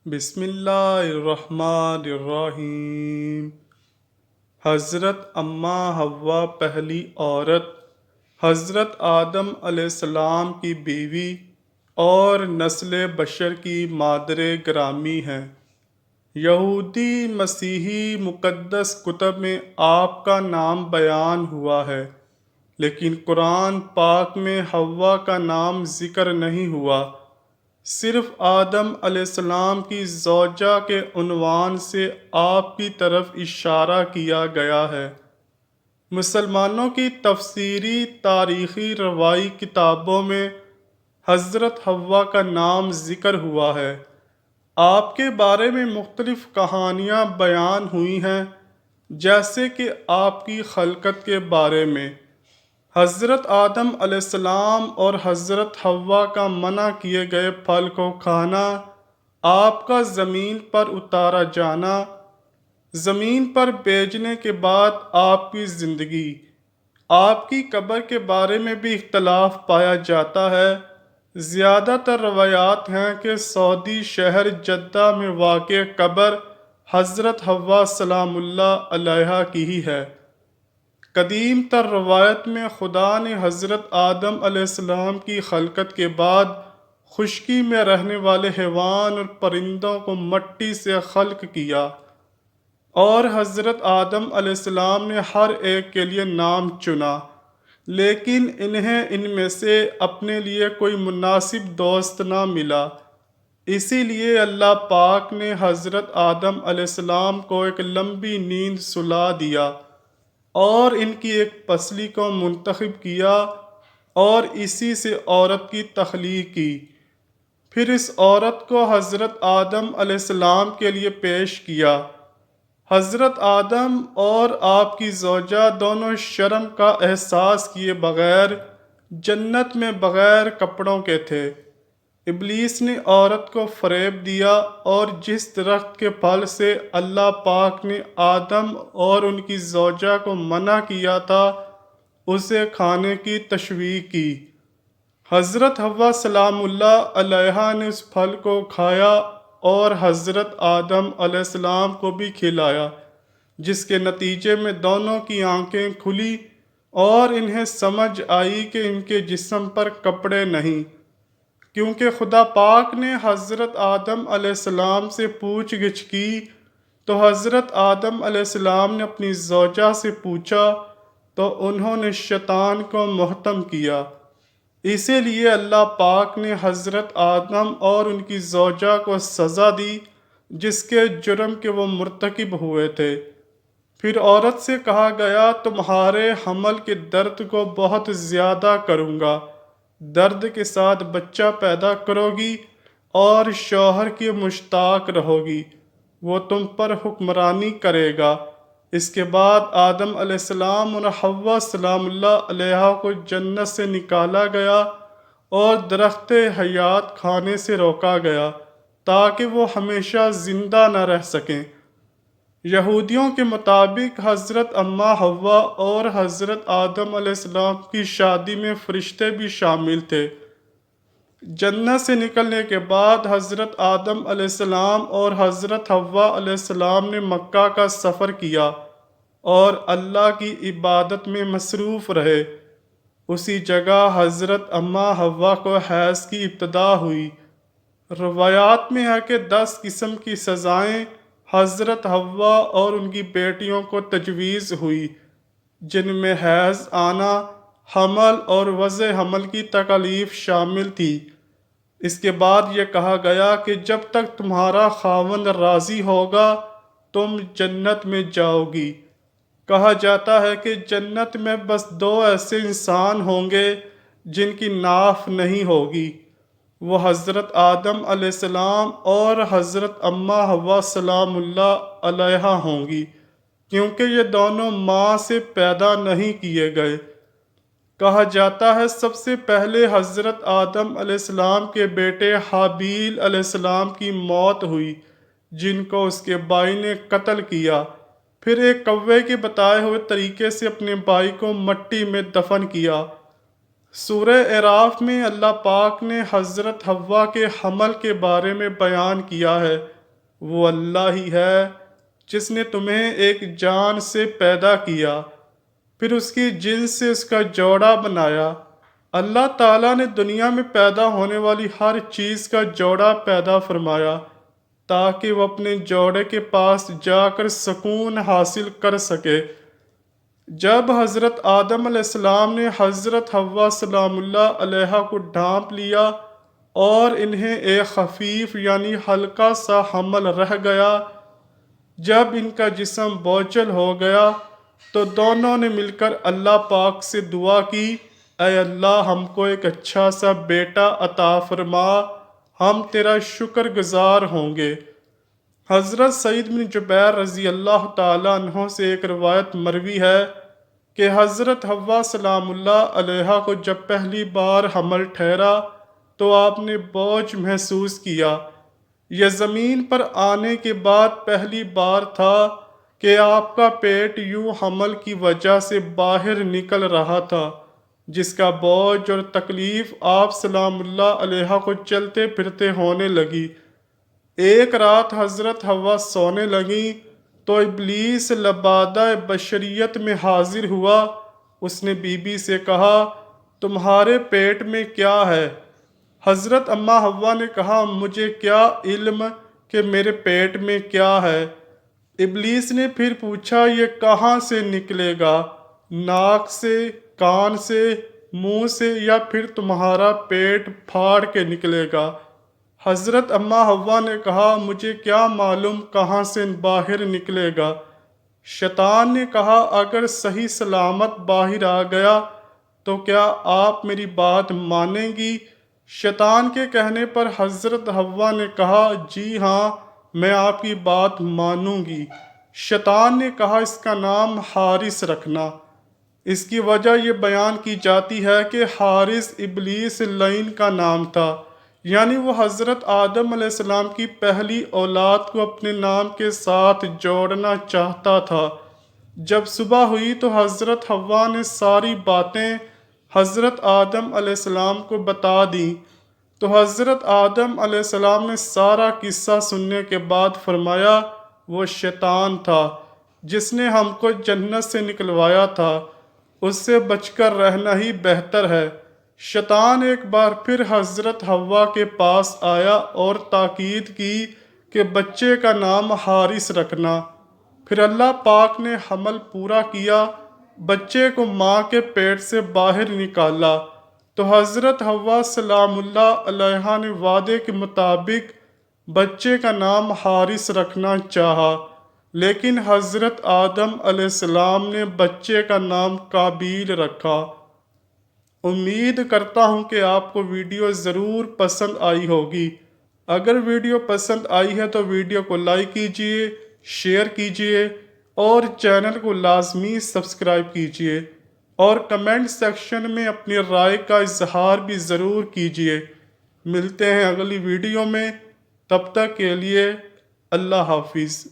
بسم اللہ الرحمن الرحیم۔ حضرت اماں حوا پہلی عورت، حضرت آدم علیہ السلام کی بیوی اور نسل بشر کی مادر گرامی ہیں۔ یہودی مسیحی مقدس کتب میں آپ کا نام بیان ہوا ہے، لیکن قرآن پاک میں حوا کا نام ذکر نہیں ہوا، صرف آدم علیہ السلام کی زوجہ کے عنوان سے آپ کی طرف اشارہ کیا گیا ہے۔ مسلمانوں کی تفسیری، تاریخی، روائی کتابوں میں حضرت حوا کا نام ذکر ہوا ہے۔ آپ کے بارے میں مختلف کہانیاں بیان ہوئی ہیں، جیسے کہ آپ کی خلقت کے بارے میں، حضرت آدم علیہ السلام اور حضرت حوا کا منع کیے گئے پھل کو کھانا، آپ کا زمین پر اتارا جانا، زمین پر بھیجنے کے بعد آپ کی زندگی، آپ کی قبر کے بارے میں بھی اختلاف پایا جاتا ہے۔ زیادہ تر روایات ہیں کہ سعودی شہر جدہ میں واقع قبر حضرت حوا سلام اللہ علیہا کی ہی ہے۔ قدیم تر روایت میں خدا نے حضرت آدم علیہ السلام کی خلقت کے بعد خشکی میں رہنے والے حیوان اور پرندوں کو مٹی سے خلق کیا، اور حضرت آدم علیہ السلام نے ہر ایک کے لیے نام چنا، لیکن انہیں ان میں سے اپنے لیے کوئی مناسب دوست نہ ملا۔ اسی لیے اللہ پاک نے حضرت آدم علیہ السلام کو ایک لمبی نیند سلا دیا اور ان کی ایک پسلی کو منتخب کیا اور اسی سے عورت کی تخلیق کی۔ پھر اس عورت کو حضرت آدم علیہ السلام کے لیے پیش کیا۔ حضرت آدم اور آپ کی زوجہ دونوں شرم کا احساس کیے بغیر جنت میں بغیر کپڑوں کے تھے۔ ابلیس نے عورت کو فریب دیا اور جس درخت کے پھل سے اللہ پاک نے آدم اور ان کی زوجہ کو منع کیا تھا، اسے کھانے کی تشویق کی۔ حضرت حوا سلام اللہ علیہا نے اس پھل کو کھایا اور حضرت آدم علیہ السلام کو بھی کھلایا، جس کے نتیجے میں دونوں کی آنکھیں کھلی اور انہیں سمجھ آئی کہ ان کے جسم پر کپڑے نہیں، کیونکہ خدا پاک نے حضرت آدم علیہ السلام سے پوچھ گچھ کی تو حضرت آدم علیہ السلام نے اپنی زوجہ سے پوچھا تو انہوں نے شیطان کو محتم کیا۔ اسی لیے اللہ پاک نے حضرت آدم اور ان کی زوجہ کو سزا دی جس کے جرم کے وہ مرتکب ہوئے تھے۔ پھر عورت سے کہا گیا، تمہارے حمل کے درد کو بہت زیادہ کروں گا، درد کے ساتھ بچہ پیدا کرو گی اور شوہر کی مشتاق رہو گی، وہ تم پر حکمرانی کرے گا۔ اس کے بعد آدم علیہ السلام اور حوا سلام اللہ علیہا کو جنت سے نکالا گیا اور درخت حیات کھانے سے روکا گیا تاکہ وہ ہمیشہ زندہ نہ رہ سکیں۔ یہودیوں کے مطابق حضرت اماں حوا اور حضرت آدم علیہ السلام کی شادی میں فرشتے بھی شامل تھے۔ جنت سے نکلنے کے بعد حضرت آدم علیہ السلام اور حضرت حوا علیہ السلام نے مکہ کا سفر کیا اور اللہ کی عبادت میں مصروف رہے۔ اسی جگہ حضرت اماں حوا کو حیض کی ابتدا ہوئی۔ روایات میں ہے کہ 10 قسم کی سزائیں حضرت حوا اور ان کی بیٹیوں کو تجویز ہوئی، جن میں حیض آنا، حمل اور وضع حمل کی تکالیف شامل تھی۔ اس کے بعد یہ کہا گیا کہ جب تک تمہارا خاوند راضی ہوگا تم جنت میں جاؤ گی۔ کہا جاتا ہے کہ جنت میں بس 2 ایسے انسان ہوں گے جن کی ناف نہیں ہوگی، وہ حضرت آدم علیہ السلام اور حضرت اماں حوا سلام اللہ علیہا ہوں گی، کیونکہ یہ دونوں ماں سے پیدا نہیں کیے گئے۔ کہا جاتا ہے سب سے پہلے حضرت آدم علیہ السلام کے بیٹے حابیل علیہ السلام کی موت ہوئی، جن کو اس کے بھائی نے قتل کیا، پھر ایک کوے کے بتائے ہوئے طریقے سے اپنے بھائی کو مٹی میں دفن کیا۔ سورہ اعراف میں اللہ پاک نے حضرت حوا کے حمل کے بارے میں بیان کیا ہے وہ اللہ ہی ہے جس نے تمہیں ایک جان سے پیدا کیا، پھر اس کی جنس سے اس کا جوڑا بنایا۔ اللہ تعالیٰ نے دنیا میں پیدا ہونے والی ہر چیز کا جوڑا پیدا فرمایا تاکہ وہ اپنے جوڑے کے پاس جا کر سکون حاصل کر سکے۔ جب حضرت آدم علیہ السلام نے حضرت حوا سلام اللہ علیہا کو ڈھانپ لیا اور انہیں ایک خفیف یعنی ہلکا سا حمل رہ گیا، جب ان کا جسم بوچھل ہو گیا تو دونوں نے مل کر اللہ پاک سے دعا کی، اے اللہ ہم کو ایک اچھا سا بیٹا عطا فرما، ہم تیرا شکر گزار ہوں گے۔ حضرت سعید بن جبیر رضی اللہ تعالیٰ عنہ سے ایک روایت مروی ہے کہ حضرت حوا سلام اللہ علیہا کو جب پہلی بار حمل ٹھہرا تو آپ نے بوجھ محسوس کیا۔ یہ زمین پر آنے کے بعد پہلی بار تھا کہ آپ کا پیٹ یوں حمل کی وجہ سے باہر نکل رہا تھا، جس کا بوجھ اور تکلیف آپ سلام اللہ علیہا کو چلتے پھرتے ہونے لگی۔ ایک رات حضرت حوا سونے لگیں تو ابلیس لبادہ بشریت میں حاضر ہوا۔ اس نے بی بی سے کہا، تمہارے پیٹ میں کیا ہے؟ حضرت اماں حوا نے کہا، مجھے کیا علم کہ میرے پیٹ میں کیا ہے؟ ابلیس نے پھر پوچھا، یہ کہاں سے نکلے گا؟ ناک سے، کان سے، منہ سے، یا پھر تمہارا پیٹ پھاڑ کے نکلے گا؟ حضرت اماں حوا نے کہا، مجھے کیا معلوم کہاں سے باہر نکلے گا؟ شیطان نے کہا، اگر صحیح سلامت باہر آ گیا تو کیا آپ میری بات مانیں گی؟ شیطان کے کہنے پر حضرت حوا نے کہا، جی ہاں میں آپ کی بات مانوں گی۔ شیطان نے کہا، اس کا نام حارث رکھنا۔ اس کی وجہ یہ بیان کی جاتی ہے کہ حارث ابلیس لعین کا نام تھا، یعنی وہ حضرت آدم علیہ السلام کی پہلی اولاد کو اپنے نام کے ساتھ جوڑنا چاہتا تھا۔ جب صبح ہوئی تو حضرت حوا نے ساری باتیں حضرت آدم علیہ السلام کو بتا دیں، تو حضرت آدم علیہ السلام نے سارا قصہ سننے کے بعد فرمایا، وہ شیطان تھا جس نے ہم کو جنت سے نکلوایا تھا، اس سے بچ کر رہنا ہی بہتر ہے۔ شیطان ایک بار پھر حضرت حوا کے پاس آیا اور تاکید کی کہ بچے کا نام حارث رکھنا۔ پھر اللہ پاک نے حمل پورا کیا، بچے کو ماں کے پیٹ سے باہر نکالا تو حضرت حوا سلام اللہ علیہا نے وعدے کے مطابق بچے کا نام حارث رکھنا چاہا، لیکن حضرت آدم علیہ السلام نے بچے کا نام قابیل رکھا۔ امید کرتا ہوں کہ آپ کو ویڈیو ضرور پسند آئی ہوگی۔ اگر ویڈیو پسند آئی ہے تو ویڈیو کو لائک کیجئے، شیئر کیجئے اور چینل کو لازمی سبسکرائب کیجئے، اور کمنٹ سیکشن میں اپنی رائے کا اظہار بھی ضرور کیجئے۔ ملتے ہیں اگلی ویڈیو میں، تب تک کے لیے اللہ حافظ۔